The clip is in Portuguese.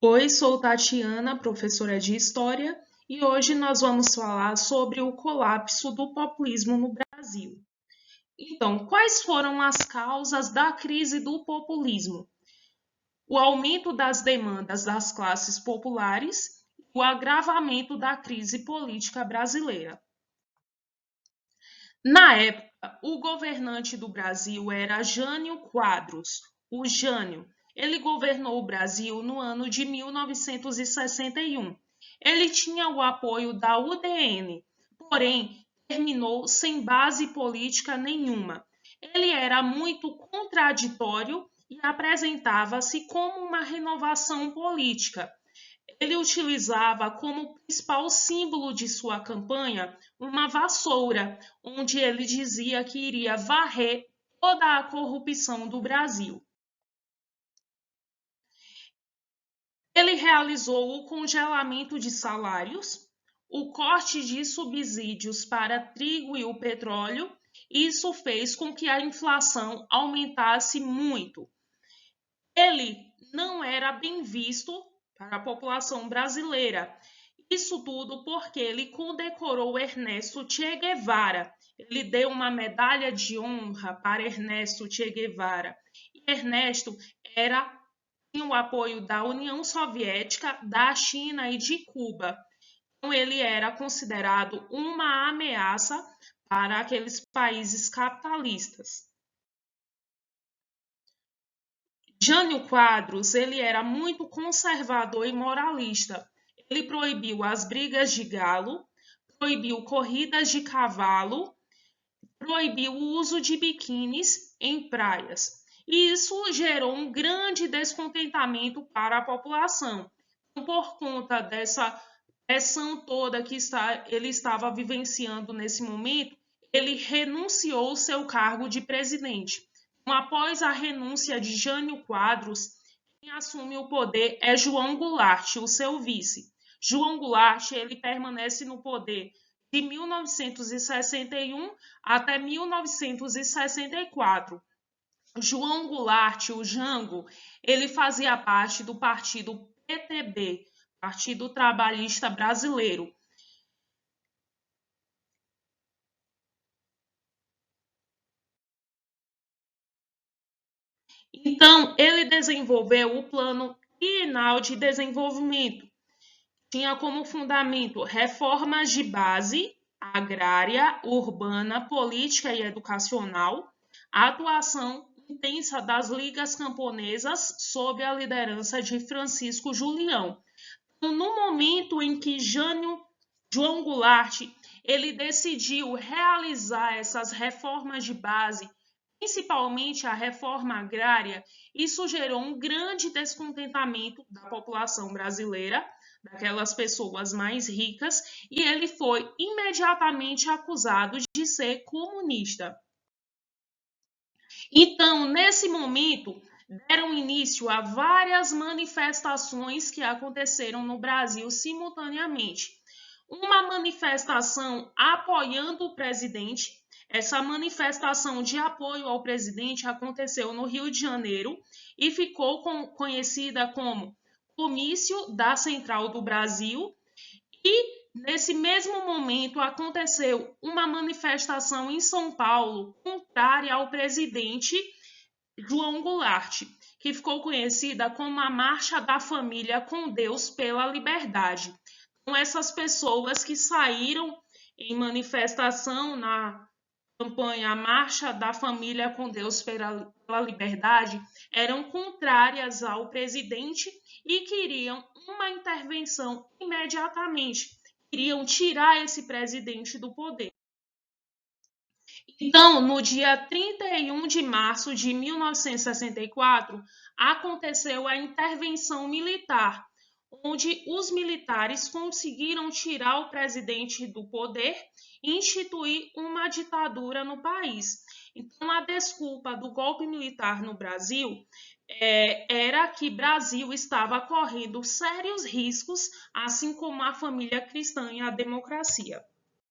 Oi, sou Tatiana, professora de História, e hoje nós vamos falar sobre o colapso do populismo no Brasil. Então, quais foram as causas da crise do populismo? O aumento das demandas das classes populares e o agravamento da crise política brasileira. Na época, o governante do Brasil era Jânio Quadros, o Jânio. Ele governou o Brasil no ano de 1961. Ele tinha o apoio da UDN, porém terminou sem base política nenhuma. Ele era muito contraditório e apresentava-se como uma renovação política. Ele utilizava como principal símbolo de sua campanha uma vassoura, onde ele dizia que iria varrer toda a corrupção do Brasil. Ele realizou o congelamento de salários, o corte de subsídios para trigo e o petróleo, e isso fez com que a inflação aumentasse muito. Ele não era bem visto para a população brasileira. Isso tudo porque ele condecorou Ernesto Che Guevara. Ele deu uma medalha de honra para Ernesto Che Guevara. E Ernesto tinha o apoio da União Soviética, da China e de Cuba. Então, ele era considerado uma ameaça para aqueles países capitalistas. Jânio Quadros, ele era muito conservador e moralista. Ele proibiu as brigas de galo, proibiu corridas de cavalo, proibiu o uso de biquínis em praias. E isso gerou um grande descontentamento para a população. Por conta dessa pressão toda que ele estava vivenciando nesse momento, ele renunciou ao seu cargo de presidente. Após a renúncia de Jânio Quadros, quem assume o poder é João Goulart, o seu vice. João Goulart, ele permanece no poder de 1961 até 1964. João Goulart, o Jango, ele fazia parte do partido PTB, Partido Trabalhista Brasileiro. Então, ele desenvolveu o Plano Trienal de Desenvolvimento. Tinha como fundamento reformas de base, agrária, urbana, política e educacional, a atuação intensa das ligas camponesas sob a liderança de Francisco Julião. No momento em que João Goulart ele decidiu realizar essas reformas de base, principalmente a reforma agrária, isso gerou um grande descontentamento da população brasileira, daquelas pessoas mais ricas, e ele foi imediatamente acusado de ser comunista. Então, nesse momento, deram início a várias manifestações que aconteceram no Brasil simultaneamente. Uma manifestação apoiando o presidente. Essa manifestação de apoio ao presidente aconteceu no Rio de Janeiro e ficou conhecida como Comício da Central do Brasil. E nesse mesmo momento aconteceu uma manifestação em São Paulo contrária ao presidente João Goulart, que ficou conhecida como a Marcha da Família com Deus pela Liberdade. Então, essas pessoas que saíram em manifestação na campanha A Marcha da Família com Deus pela Liberdade eram contrárias ao presidente e queriam uma intervenção imediatamente. Queriam tirar esse presidente do poder. Então, no dia 31 de março de 1964, aconteceu a intervenção militar, onde os militares conseguiram tirar o presidente do poder e instituir uma ditadura no país. Então, a desculpa do golpe militar no Brasil era que o Brasil estava correndo sérios riscos, assim como a família cristã e a democracia.